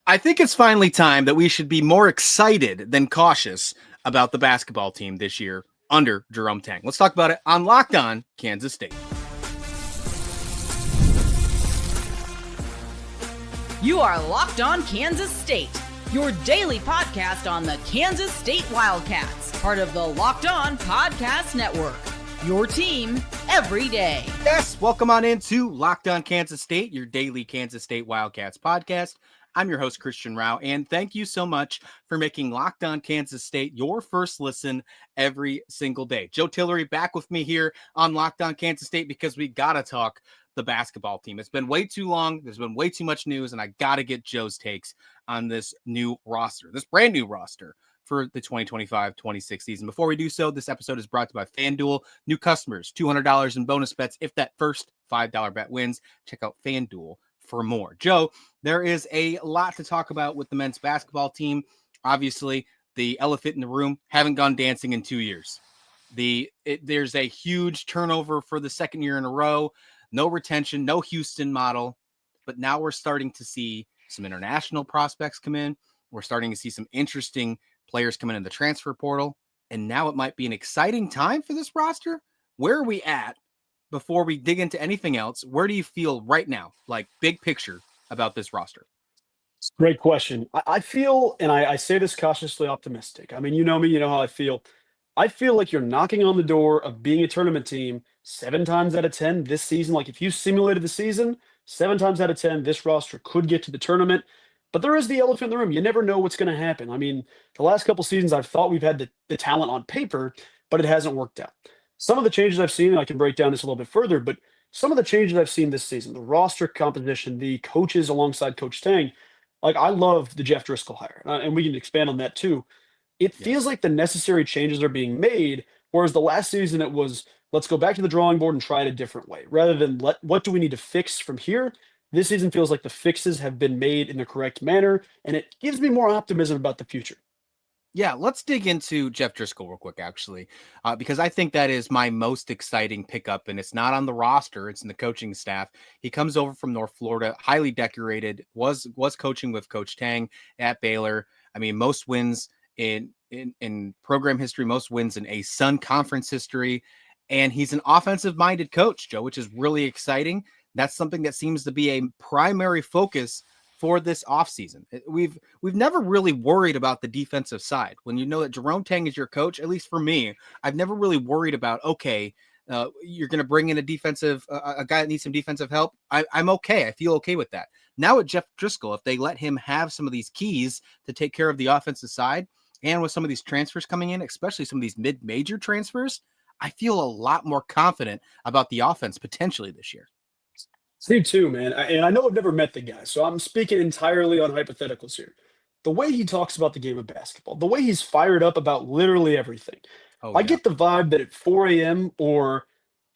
I think it's finally time that we should be more excited than cautious about the basketball team this year under Jerome Tang. Let's talk about it on Locked On Kansas State. You are Locked On Kansas State, your daily podcast on the Kansas State Wildcats, part of the Locked On Podcast Network, your team every day. Yes, welcome on into Locked On Kansas State, your daily Kansas State Wildcats podcast. I'm your host, Christian Rauh, and thank you so much for making Locked On Kansas State your first listen every single day. Joe Tillery back with me here on Locked On Kansas State because we got to talk the basketball team. It's been way too long. There's been way too much news, and I got to get Joe's takes on this new roster, this brand new roster for the 2025-26 season. Before we do so, this episode is brought to you by FanDuel. New customers, $200 in bonus bets if that first $5 bet wins. Check out FanDuel for more. Joe, there is a lot to talk about with the men's basketball team. Obviously, the elephant in the room, haven't gone dancing in 2 years. There's a huge turnover for the second year in a row. No retention, no Houston model. But now we're starting to see some international prospects come in. We're starting to see some interesting players come in the transfer portal. And now it might be an exciting time for this roster. Where are we at? Before we dig into anything else, where do you feel right now, like big picture, about this roster? Great question. I feel, and I say this cautiously optimistic. I mean, you know me, you know how I feel. I feel like you're knocking on the door of being a tournament team 7 times out of 10 this season. Like if you simulated the season, 7 times out of 10, this roster could get to the tournament. But there is the elephant in the room. You never know what's going to happen. I mean, the last couple seasons, I've thought we've had the talent on paper, but it hasn't worked out. Some of the changes I've seen, and I can break down this a little bit further, but some of the changes I've seen this season, the roster composition, the coaches alongside Coach Tang, like I love the Jeff Driscoll hire, and we can expand on that too. It feels like the necessary changes are being made, whereas the last season it was, let's go back to the drawing board and try it a different way, rather than what do we need to fix from here? This season feels like the fixes have been made in the correct manner, and it gives me more optimism about the future. Yeah, let's dig into Jeff Driscoll real quick, actually, because I think that is my most exciting pickup, and it's not on the roster; it's in the coaching staff. He comes over from North Florida, highly decorated, was coaching with Coach Tang at Baylor. I mean, most wins in program history, most wins in a Sun Conference history, and he's an offensive-minded coach, Joe, which is really exciting. That's something that seems to be a primary focus for this offseason. We've never really worried about the defensive side. When you know that Jerome Tang is your coach, at least for me, I've never really worried about, okay, you're going to bring in a guy that needs some defensive help. I'm okay. I feel okay with that. Now with Jeff Driscoll, if they let him have some of these keys to take care of the offensive side, and with some of these transfers coming in, especially some of these mid-major transfers, I feel a lot more confident about the offense potentially this year. Me too, man. And I know I've never met the guy, so I'm speaking entirely on hypotheticals here. The way he talks about the game of basketball, the way he's fired up about literally everything. I get the vibe that at 4 a.m. or,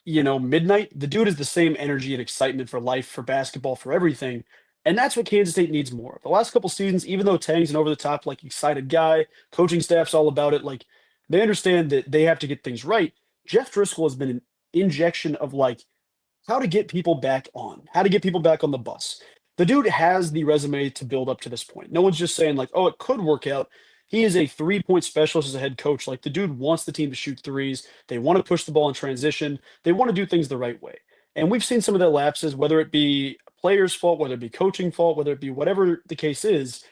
midnight, the dude is the same energy and excitement for life, for basketball, for everything. And that's what Kansas State needs more of. The last couple seasons, even though Tang's an over-the-top, like, excited guy, coaching staff's all about it, like, they understand that they have to get things right. Jeff Driscoll has been an injection of, like, how to get people back on, how to get people back on the bus. The dude has the resume to build up to this point. No one's just saying like, oh, it could work out. He is a 3-point specialist as a head coach. Like the dude wants the team to shoot threes. They want to push the ball in transition. They want to do things the right way. And we've seen some of their lapses, whether it be players' fault, whether it be coaching fault, whether it be whatever the case is.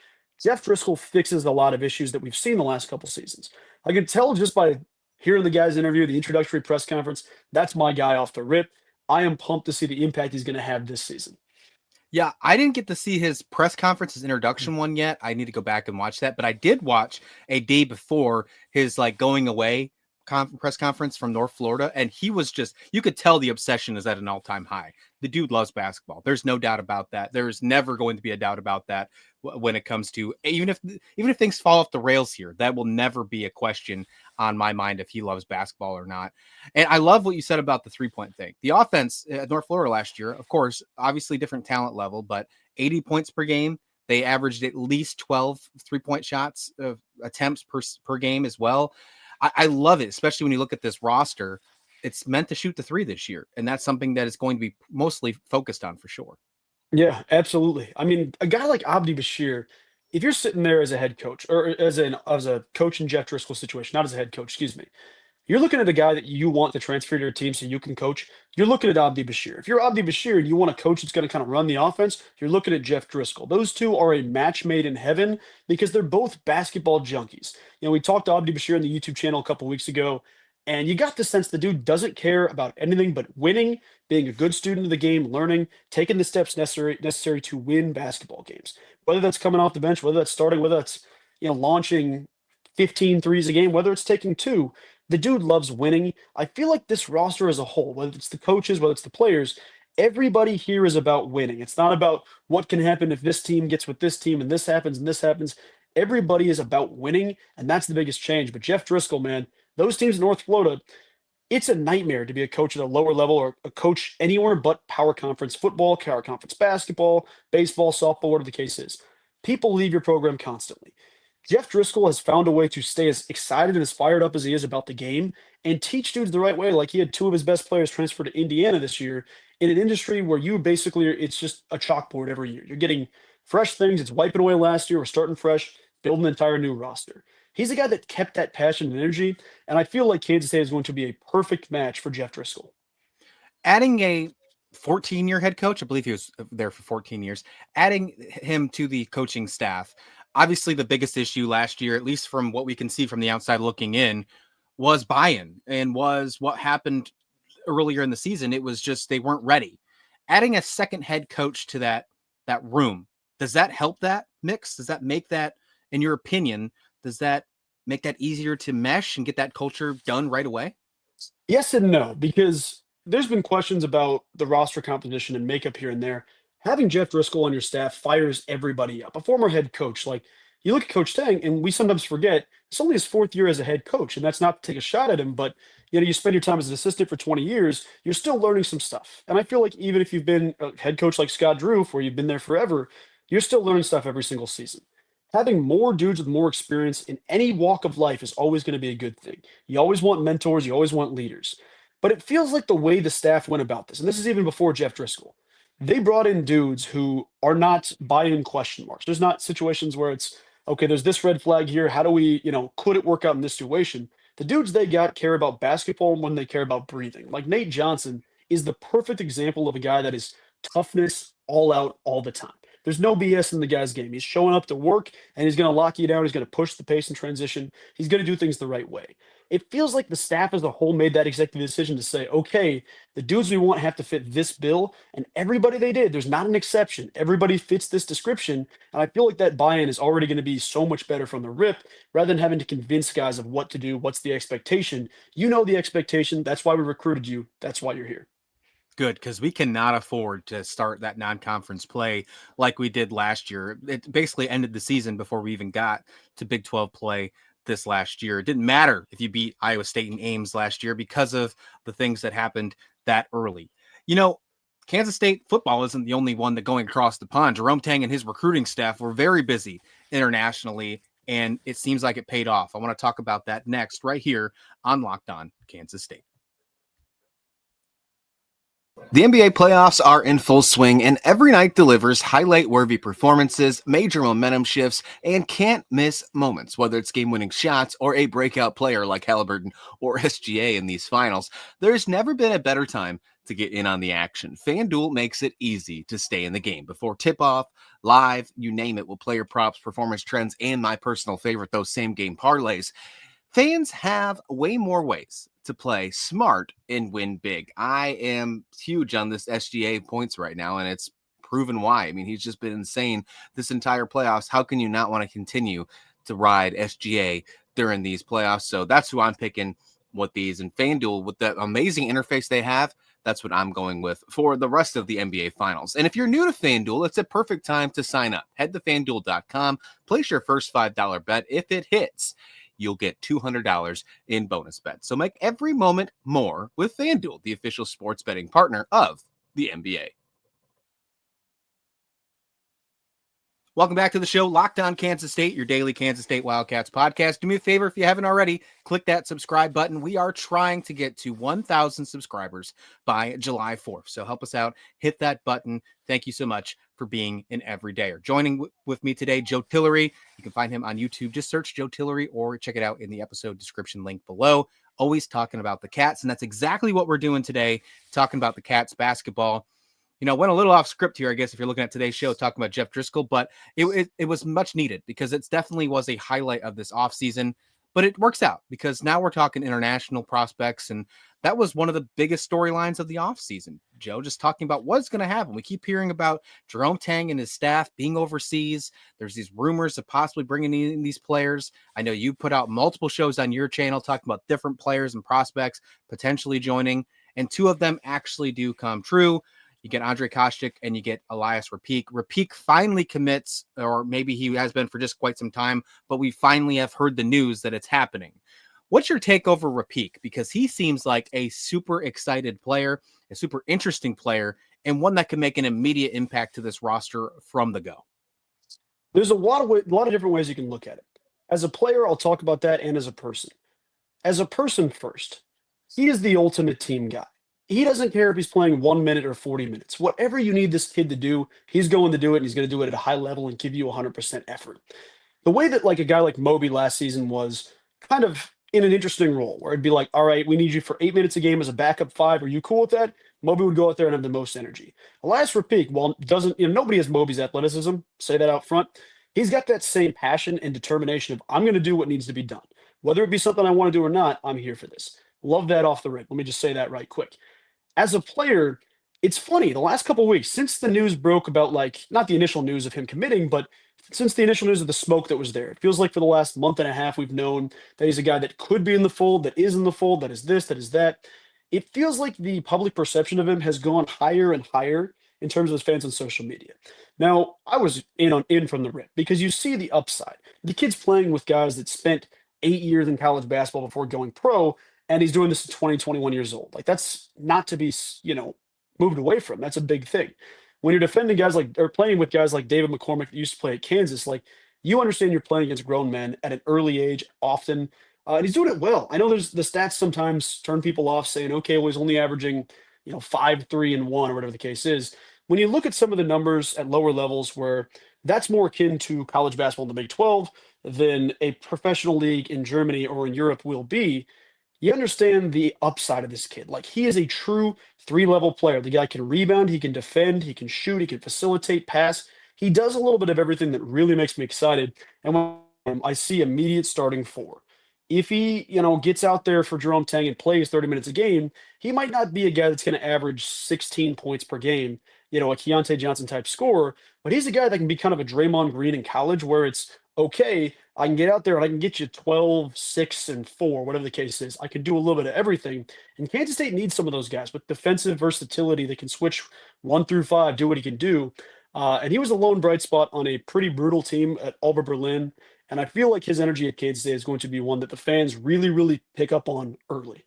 Jeff Driscoll fixes a lot of issues that we've seen the last couple seasons. I can tell just by hearing the guy's interview, the introductory press conference, that's my guy off the rip. I am pumped to see the impact he's going to have this season. Yeah, I didn't get to see his press conference, his introduction one yet. I need to go back and watch that. But I did watch a day before his going away press conference from North Florida. And he was you could tell the obsession is at an all-time high. The dude loves basketball. There's no doubt about that. There's never going to be a doubt about that when it comes to, even if things fall off the rails here, that will never be a question on my mind if he loves basketball or not. And I love what you said about the 3-point thing. The offense at North Florida last year, of course, obviously different talent level, but 80 points per game. They averaged at least 12 3-point shots attempts per game as well. I love it, especially when you look at this roster. It's meant to shoot the three this year, and that's something that is going to be mostly focused on for sure. Yeah, absolutely. I mean, a guy like Abdi Bashir, if you're sitting there as a head coach or as a coach in Jeff Driscoll's situation, not as a head coach, excuse me, you're looking at a guy that you want to transfer to your team so you can coach. You're looking at Abdi Bashir. If you're Abdi Bashir and you want a coach that's going to kind of run the offense, you're looking at Jeff Driscoll. Those two are a match made in heaven because they're both basketball junkies. We talked to Abdi Bashir on the YouTube channel a couple weeks ago, and you got the sense the dude doesn't care about anything but winning, being a good student of the game, learning, taking the steps necessary to win basketball games. Whether that's coming off the bench, whether that's starting, whether that's launching 15 threes a game, whether it's taking two. The dude loves winning. I feel like this roster as a whole, whether it's the coaches, whether it's the players, everybody here is about winning. It's not about what can happen if this team gets with this team and this happens and this happens. Everybody is about winning, and that's the biggest change. But Jeff Driscoll, man, those teams in North Florida, it's a nightmare to be a coach at a lower level or a coach anywhere but power conference football, power conference basketball, baseball, softball, whatever the case is. People leave your program constantly. Jeff Driscoll has found a way to stay as excited and as fired up as he is about the game and teach dudes the right way. Like he had two of his best players transfer to Indiana this year in an industry where it's just a chalkboard every year. You're getting fresh things. It's wiping away last year. We're starting fresh, building an entire new roster. He's a guy that kept that passion and energy, and I feel like Kansas State is going to be a perfect match for Jeff Driscoll. Adding a 14-year head coach, I believe he was there for 14 years, adding him to the coaching staff, obviously the biggest issue last year, at least from what we can see from the outside looking in, was buy-in and was what happened earlier in the season. It was just they weren't ready. Adding a second head coach to that room, does that help that mix? Does that make that, in your opinion, does that make that easier to mesh and get that culture done right away? Yes and no, because there's been questions about the roster composition and makeup here and there. Having Jeff Driscoll on your staff fires everybody up. A former head coach, like you look at Coach Tang, and we sometimes forget it's only his fourth year as a head coach, and that's not to take a shot at him, but you spend your time as an assistant for 20 years, you're still learning some stuff. And I feel like even if you've been a head coach like Scott Drew, where you've been there forever, you're still learning stuff every single season. Having more dudes with more experience in any walk of life is always going to be a good thing. You always want mentors, you always want leaders. But it feels like the way the staff went about this, and this is even before Jeff Driscoll, they brought in dudes who are not buy-in question marks. There's not situations where it's, okay, there's this red flag here. How do we, could it work out in this situation? The dudes they got care about basketball when they care about breathing. Like Nate Johnson is the perfect example of a guy that is toughness all out all the time. There's no BS in the guy's game. He's showing up to work, and he's going to lock you down. He's going to push the pace and transition. He's going to do things the right way. It feels like the staff as a whole made that executive decision to say, okay, the dudes we want have to fit this bill, and everybody they did. There's not an exception. Everybody fits this description, and I feel like that buy-in is already going to be so much better from the rip rather than having to convince guys of what to do, what's the expectation. You know the expectation. That's why we recruited you. That's why you're here. Good, because we cannot afford to start that non-conference play like we did last year. It basically ended the season before we even got to Big 12 play this last year. It didn't matter if you beat Iowa State and Ames last year because of the things that happened that early. Kansas State football isn't the only one that going across the pond. Jerome Tang and his recruiting staff were very busy internationally, and it seems like it paid off. I want to talk about that next right here on Locked On Kansas State. The NBA playoffs are in full swing, and every night delivers highlight-worthy performances, major momentum shifts, and can't-miss moments, whether it's game-winning shots or a breakout player like Halliburton or SGA in these finals. There's never been a better time to get in on the action. FanDuel makes it easy to stay in the game. Before tip-off, live, you name it, with player props, performance trends, and my personal favorite, those same-game parlays. Fans have way more ways to play smart and win big. I am huge on this SGA points right now, and it's proven why. I mean, he's just been insane this entire playoffs. How can you not want to continue to ride SGA during these playoffs? So that's who I'm picking with these. And FanDuel, with the amazing interface they have, that's what I'm going with for the rest of the NBA Finals. And if you're new to FanDuel, it's a perfect time to sign up. Head to FanDuel.com, place your first $5 bet. If it hits, you'll get $200 in bonus bets. So make every moment more with FanDuel, the official sports betting partner of the NBA. Welcome back to the show, Locked On Kansas State, your daily Kansas State Wildcats podcast. Do me a favor, if you haven't already, click that subscribe button. We are trying to get to 1,000 subscribers by July 4th. So help us out, hit that button. Thank you so much for for being an everydayer. Joining with me today, Joe Tillery. You can find him on YouTube. Just search Joe Tillery or check it out in the episode description link below. Always talking about the Cats, and that's exactly what we're doing today, talking about the Cats basketball. Went a little off script here, I guess, if you're looking at today's show, talking about Jeff Driscoll, but it was much needed because it definitely was a highlight of this offseason. But it works out because now we're talking international prospects, and that was one of the biggest storylines of the offseason. Joe, just talking about what's going to happen. We keep hearing about Jerome Tang and his staff being overseas. There's these rumors of possibly bringing in these players. I know you put out multiple shows on your channel talking about different players and prospects potentially joining, and two of them actually do come true. You get Andrej Kostic and you get Elias Rapique. Rapique finally commits, or maybe he has been for just quite some time, but we finally have heard the news that it's happening. What's your take over Rapique? Because he seems like a super excited player, a super interesting player, and one that can make an immediate impact to this roster from the go. There's a lot of different ways you can look at it. As a player, I'll talk about that, and as a person. As a person first, he is the ultimate team guy. He doesn't care if he's playing 1 minute or 40 minutes. Whatever you need this kid to do, he's going to do it, and he's going to do it at a high level and give you 100% effort. The way that like a guy like Moby last season was kind of in an interesting role, where it'd be like, all right, we need you for 8 minutes a game as a backup five. Are you cool with that? Moby would go out there and have the most energy. Elias Rapique, well, nobody has Moby's athleticism, say that out front. He's got that same passion and determination of, I'm going to do what needs to be done. Whether it be something I want to do or not, I'm here for this. Love that off the rip. Let me just say that right quick. As a player, it's funny, the last couple of weeks, since the news broke about, like, not the initial news of him committing, but since the initial news of the smoke that was there, it feels like for the last month and a half, we've known that he's a guy that could be in the fold, that is in the fold, that is this, that is that. It feels like the public perception of him has gone higher and higher in terms of his fans on social media. Now, I was in from the rip because you see the upside. The kid's playing with guys that spent 8 years in college basketball before going pro, and he's doing this at 20, 21 years old. Like, that's not to be, moved away from. That's a big thing. When you're defending guys like, or playing with guys like David McCormick that used to play at Kansas, like, you understand you're playing against grown men at an early age often, and he's doing it well. I know there's the stats sometimes turn people off saying, okay, well, he's only averaging, 5, 3, and 1, or whatever the case is. When you look at some of the numbers at lower levels where that's more akin to college basketball in the Big 12 than a professional league in Germany or in Europe will be, you understand the upside of this kid. Like, he is a true 3-level player. The guy can rebound, he can defend, he can shoot, he can facilitate, pass. He does a little bit of everything that really makes me excited. And when I see immediate starting 4. If he, gets out there for Jerome Tang and plays 30 minutes a game, he might not be a guy that's going to average 16 points per game, a Keontae Johnson type scorer, but he's a guy that can be kind of a Draymond Green in college where it's, okay, I can get out there and I can get you 12, 6, and 4, whatever the case is. I can do a little bit of everything. And Kansas State needs some of those guys with defensive versatility that can switch 1 through 5, do what he can do. And he was a lone bright spot on a pretty brutal team at Alba Berlin. And I feel like his energy at Kansas State is going to be one that the fans really, really pick up on early.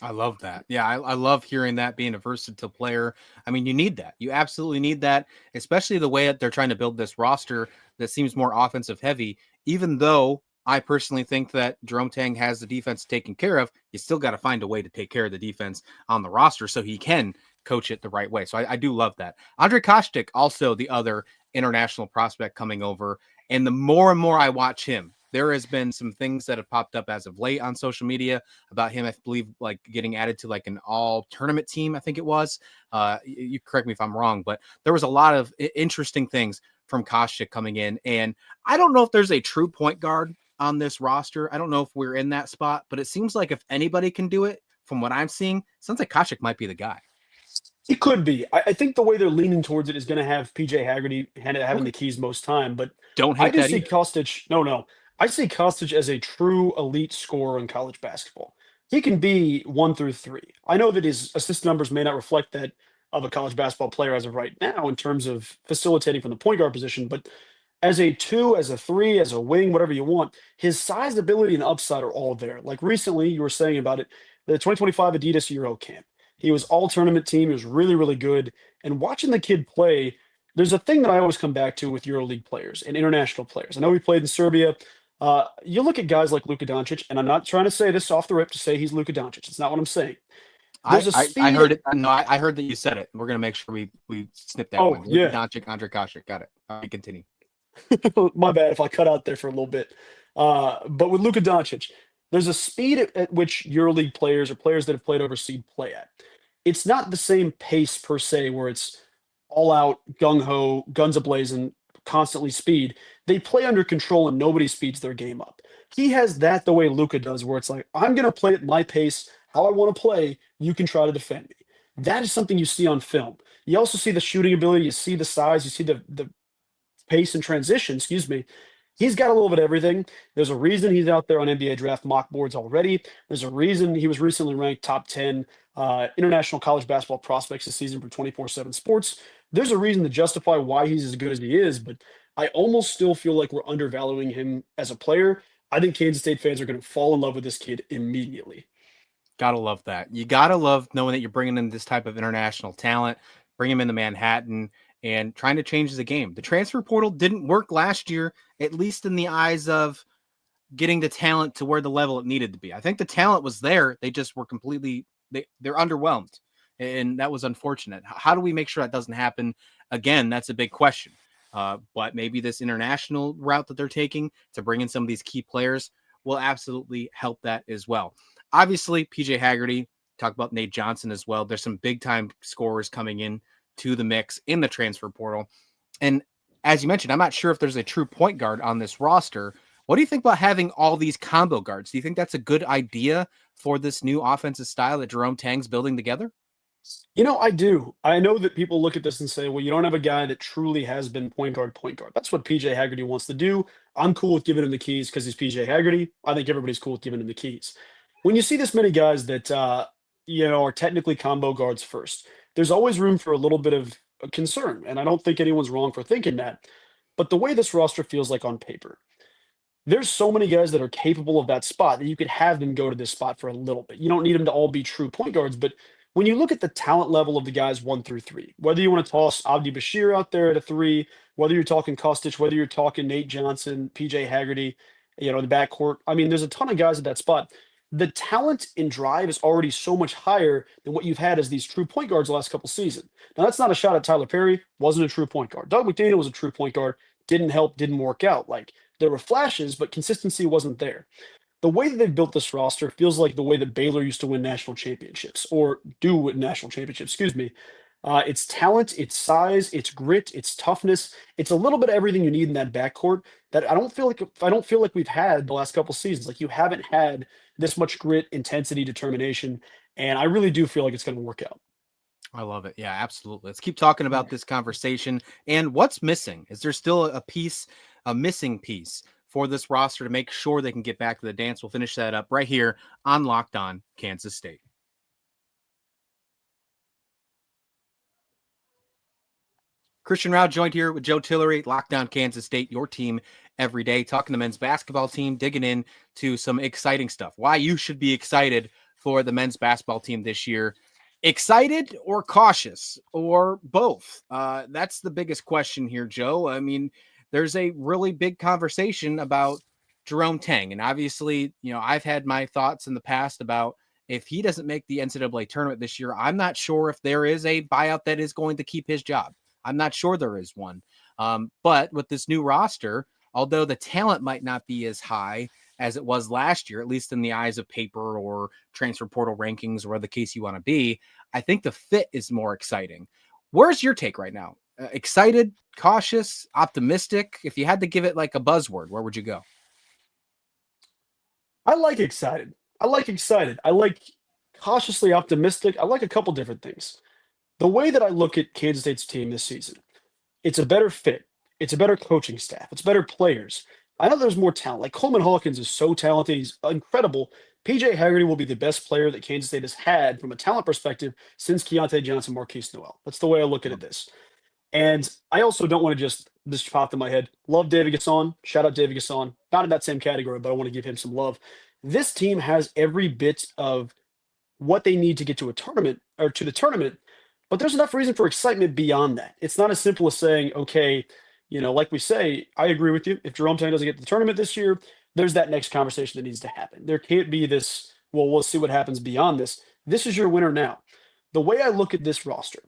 I love that. Yeah, I love hearing that, being a versatile player. I mean, you need that. You absolutely need that, especially the way that they're trying to build this roster that seems more offensive heavy. Even though I personally think that Jerome Tang has the defense taken care of, you still got to find a way to take care of the defense on the roster so he can coach it the right way. So I do love that. Andrej Kostic, also the other international prospect coming over. And the more and more I watch him, there has been some things that have popped up as of late on social media about him, I believe, like getting added to like an all tournament team. I think it was, you correct me if I'm wrong, but there was a lot of interesting things from Kostic coming in. And I don't know if there's a true point guard on this roster. I don't know if we're in that spot, but it seems like if anybody can do it from what I'm seeing, it sounds like Kostic might be the guy. He could be. I think the way they're leaning towards it is going to have PJ Haggerty having the keys most time, but don't hate I just that see either. Kostic. No. I see Kostic as a true elite scorer in college basketball. He can be 1 through 3. I know that his assist numbers may not reflect that of a college basketball player as of right now in terms of facilitating from the point guard position, but as a 2, as a 3, as a wing, whatever you want, his size, ability, and upside are all there. Like recently, you were saying about it, the 2025 Adidas Euro Camp. He was all tournament team. He was really, really good. And watching the kid play, there's a thing that I always come back to with EuroLeague players and international players. I know he played in Serbia. You look at guys like Luka Doncic, and I'm not trying to say this off the rip to say he's Luka Doncic. It's not what I'm saying. There's a I speed. heard it. No, I heard that you said it. We're gonna make sure we snip that one. Luka Yeah. Doncic, Andrej Kostic. Got it. All right, continue. My bad if I cut out there for a little bit. But with Luka Doncic, there's a speed at which EuroLeague players or players that have played overseas play at. It's not the same pace per se, where it's all out, gung ho, guns ablazing, constantly speed. They play under control and nobody speeds their game up. He has that the way Luka does, where it's like, I'm going to play at my pace, how I want to play. You can try to defend me. That is something you see on film. You also see the shooting ability, you see the size, you see the pace and transition, excuse me. He's got a little bit of everything. There's a reason he's out there on NBA draft mock boards already. There's a reason he was recently ranked top 10 international college basketball prospects this season for 24/7 Sports. There's a reason to justify why he's as good as he is, but I almost still feel like we're undervaluing him as a player. I think Kansas State fans are going to fall in love with this kid immediately. Gotta love that. You gotta love knowing that you're bringing in this type of international talent, bring him into Manhattan, and trying to change the game. The transfer portal didn't work last year, at least in the eyes of getting the talent to where the level it needed to be. I think the talent was there. They just were completely they're underwhelmed. And that was unfortunate. How do we make sure that doesn't happen again? That's a big question. But maybe this international route that they're taking to bring in some of these key players will absolutely help that as well. Obviously, PJ Haggerty, talk about Nate Johnson as well. There's some big time scorers coming in to the mix in the transfer portal. And as you mentioned, I'm not sure if there's a true point guard on this roster. What do you think about having all these combo guards? Do you think that's a good idea for this new offensive style that Jerome Tang's building together? I do. I know that people look at this and say, well, you don't have a guy that truly has been point guard, point guard. That's what PJ Haggerty wants to do. I'm cool with giving him the keys because he's PJ Haggerty. I think everybody's cool with giving him the keys. When you see this many guys that, are technically combo guards first, there's always room for a little bit of concern. And I don't think anyone's wrong for thinking that. But the way this roster feels like on paper, there's so many guys that are capable of that spot that you could have them go to this spot for a little bit. You don't need them to all be true point guards, but when you look at the talent level of the guys 1 through 3, whether you want to toss Abdi Bashir out there at a 3, whether you're talking Kostic, whether you're talking Nate Johnson, PJ Haggerty, the backcourt, I mean, there's a ton of guys at that spot. The talent and drive is already so much higher than what you've had as these true point guards the last couple seasons. Now, that's not a shot at Tyler Perry, wasn't a true point guard. Doug McDaniel was a true point guard, didn't help, didn't work out. Like, there were flashes, but consistency wasn't there. The way that they've built this roster feels like the way that Baylor used to win national championships, or do win national championships, excuse me. It's talent, it's size, it's grit, it's toughness. It's a little bit of everything you need in that backcourt that I don't feel like we've had the last couple seasons. Like, you haven't had this much grit, intensity, determination, and I really do feel like it's going to work out. I love it. Yeah, absolutely. Let's keep talking about this conversation. And what's missing? Is there still a missing piece for this roster to make sure they can get back to the dance? We'll finish that up right here on Locked On Kansas State. Christian Rauh joined here with Joe Tillery, Locked On Kansas State, your team every day, talking the men's basketball team, digging in to some exciting stuff. Why you should be excited for the men's basketball team this year. Excited or cautious or both? That's the biggest question here, Joe. I mean, there's a really big conversation about Jerome Tang. And obviously, I've had my thoughts in the past about if he doesn't make the NCAA tournament this year, I'm not sure if there is a buyout that is going to keep his job. I'm not sure there is one. But with this new roster, although the talent might not be as high as it was last year, at least in the eyes of paper or transfer portal rankings or the case you want to be, I think the fit is more exciting. Where's your take right now? Excited, cautious, optimistic? If you had to give it like a buzzword, where would you go? I like excited. I like cautiously optimistic. I like a couple different things. The way that I look at Kansas State's team this season, it's a better fit. It's a better coaching staff. It's better players. I know there's more talent. Like, Coleman Hawkins is so talented. He's incredible. PJ Haggerty will be the best player that Kansas State has had from a talent perspective since Keontae Johnson, Marquise Noel. That's the way I look at this. And I also don't want to this popped in my head. Love David Gasson. Shout out David Gasson. Not in that same category, but I want to give him some love. This team has every bit of what they need to get to a tournament or to the tournament, but there's enough reason for excitement beyond that. It's not as simple as saying, okay, like we say, I agree with you. If Jerome Tang doesn't get to the tournament this year, there's that next conversation that needs to happen. There can't be this, well, we'll see what happens beyond this. This is your winner now. The way I look at this roster,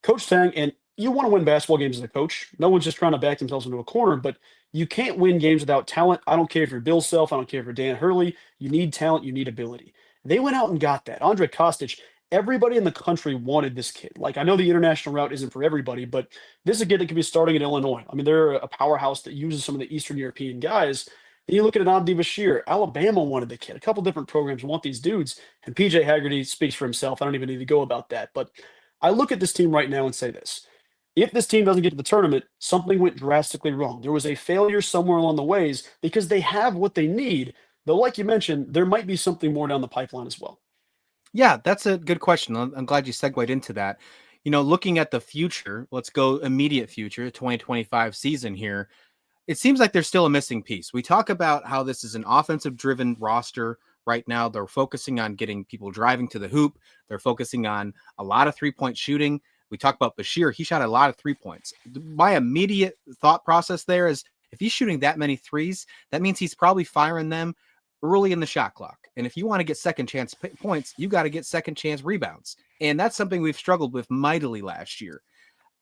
Coach Tang, and you want to win basketball games as a coach. No one's just trying to back themselves into a corner, but you can't win games without talent. I don't care if you're Bill Self. I don't care if you're Dan Hurley. You need talent. You need ability. They went out and got that. Andrej Kostic, everybody in the country wanted this kid. Like, I know the international route isn't for everybody, but this is a kid that could be starting in Illinois. I mean, they're a powerhouse that uses some of the Eastern European guys. And you look at Abdi Bashir, Alabama wanted the kid. A couple different programs want these dudes, and PJ Haggerty speaks for himself. I don't even need to go about that. But I look at this team right now and say this. If this team doesn't get to the tournament, something went drastically wrong. There was a failure somewhere along the ways because they have what they need. Though, like you mentioned, there might be something more down the pipeline as well. Yeah, that's a good question. I'm glad you segued into that. Looking at the future, let's go immediate future, 2025 season here. It seems like there's still a missing piece. We talk about how this is an offensive driven roster right now. They're focusing on getting people driving to the hoop. They're focusing on a lot of 3-point shooting. We talk about Bashir. He shot a lot of 3 points. My immediate thought process there is if he's shooting that many threes, that means he's probably firing them early in the shot clock. And if you want to get second chance points, you got to get second chance rebounds. And that's something we've struggled with mightily last year.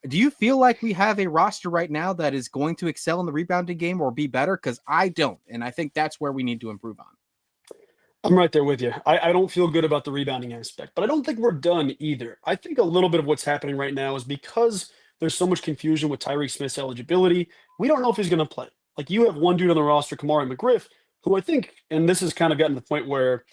Do you feel like we have a roster right now that is going to excel in the rebounding game or be better? Because I don't. And I think that's where we need to improve on. I'm right there with you. I don't feel good about the rebounding aspect, but I don't think we're done either. I think a little bit of what's happening right now is because there's so much confusion with Tyreke Smith's eligibility. We don't know if he's going to play. Like, you have one dude on the roster, Kamari McGriff, who I think, and this has kind of gotten to the point where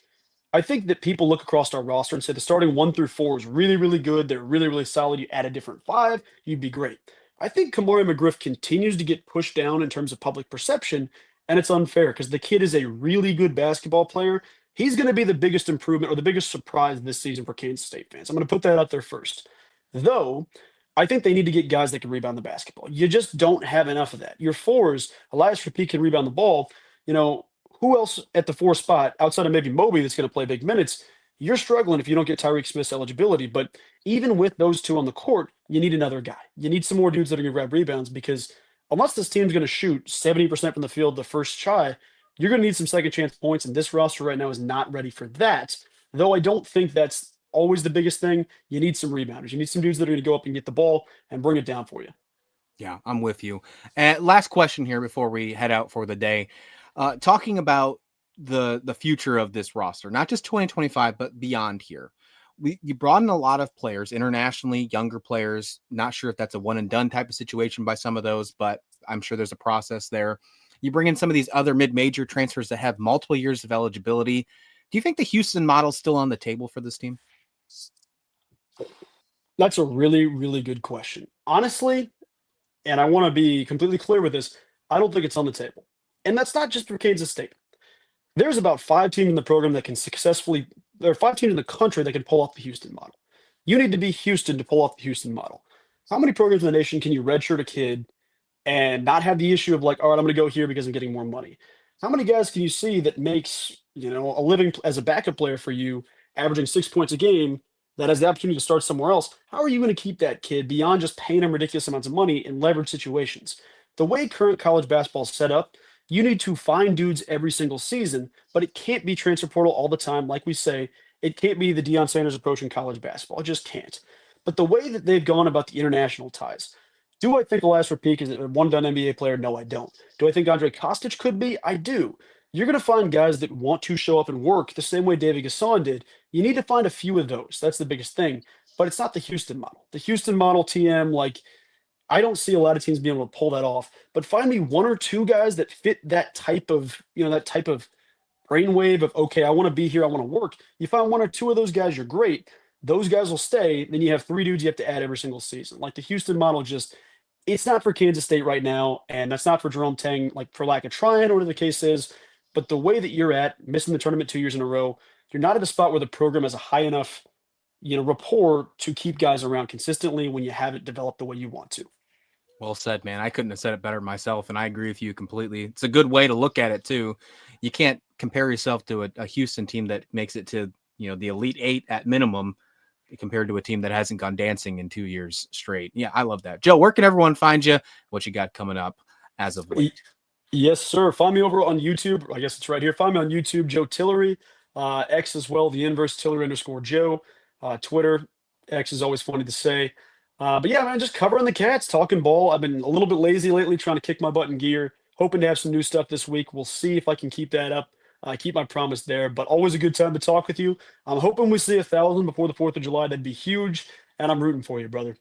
I think that people look across our roster and say the starting 1 through 4 is really, really good. They're really, really solid. You add a different 5, you'd be great. I think Kamari McGriff continues to get pushed down in terms of public perception, and it's unfair because the kid is a really good basketball player. He's going to be the biggest improvement or the biggest surprise this season for Kansas State fans. I'm going to put that out there first. Though, I think they need to get guys that can rebound the basketball. You just don't have enough of that. Your 4s, Elias Rapique can rebound the ball. Who else at the 4 spot outside of maybe Moby that's going to play big minutes? You're struggling if you don't get Tyreke Smith's eligibility. But even with those 2 on the court, you need another guy. You need some more dudes that are going to grab rebounds because unless this team's going to shoot 70% from the field the first try, you're going to need some second chance points, and this roster right now is not ready for that. Though I don't think that's always the biggest thing. You need some rebounders. You need some dudes that are going to go up and get the ball and bring it down for you. Yeah, I'm with you. And last question here before we head out for the day. Talking about the future of this roster, not just 2025, but beyond here. You brought in a lot of players internationally, younger players. Not sure if that's a one and done type of situation by some of those, but I'm sure there's a process there. You bring in some of these other mid-major transfers that have multiple years of eligibility. Do you think the Houston model is still on the table for this team? That's a really, really good question. Honestly, and I want to be completely clear with this, I don't think it's on the table. And that's not just for Kansas State. There's about 5 teams in the program that can there are 5 teams in the country that can pull off the Houston model. You need to be Houston to pull off the Houston model. How many programs in the nation can you redshirt a kid and not have the issue of like, all right, I'm going to go here because I'm getting more money? How many guys can you see that makes, a living as a backup player for you, averaging 6 points a game, that has the opportunity to start somewhere else? How are you going to keep that kid beyond just paying him ridiculous amounts of money in leverage situations? The way current college basketball is set up, you need to find dudes every single season, but it can't be transfer portal all the time. Like we say, it can't be the Deion Sanders approach in college basketball. It just can't. But the way that they've gone about the international ties, do I think Elias Rapique is a one-done NBA player? No, I don't. Do I think Andrej Kostic could be? I do. You're going to find guys that want to show up and work the same way David Gasson did. You need to find a few of those. That's the biggest thing. But it's not the Houston model. The Houston model, TM, I don't see a lot of teams being able to pull that off. But find me 1 or 2 guys that fit that type of brainwave of, okay, I want to be here, I want to work. You find 1 or 2 of those guys, you're great. Those guys will stay. Then you have 3 dudes you have to add every single season. Like the Houston model it's not for Kansas State right now, and that's not for Jerome Tang, for lack of trying, or whatever the case is. But the way that you're at, missing the tournament 2 years in a row, you're not at a spot where the program has a high enough, rapport to keep guys around consistently when you haven't developed the way you want to. Well said, man. I couldn't have said it better myself, and I agree with you completely. It's a good way to look at it, too. You can't compare yourself to a Houston team that makes it to, the Elite 8 at minimum compared to a team that hasn't gone dancing in 2 years straight. Yeah, I love that. Joe, where can everyone find you? What you got coming up as of late? Yes, sir. Find me over on YouTube. I guess it's right here. Find me on YouTube, Joe Tillery. X as well, the inverse Tillery _Joe. Twitter, X is always funny to say. But yeah, man, just covering the Cats, talking ball. I've been a little bit lazy lately, trying to kick my butt in gear. Hoping to have some new stuff this week. We'll see if I can keep that up. Keep my promise there. But always a good time to talk with you. I'm hoping we see 1,000 before the 4th of July. That'd be huge. And I'm rooting for you, brother.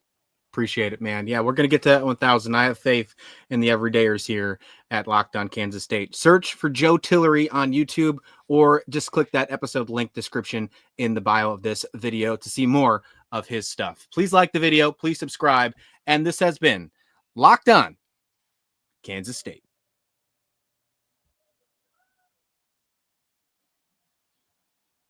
Appreciate it, man. Yeah, we're going to get to that 1,000. I have faith in the everydayers here at Locked On Kansas State. Search for Joe Tillery on YouTube or just click that episode link description in the bio of this video to see more of his stuff. Please like the video. Please subscribe. And this has been Locked On Kansas State.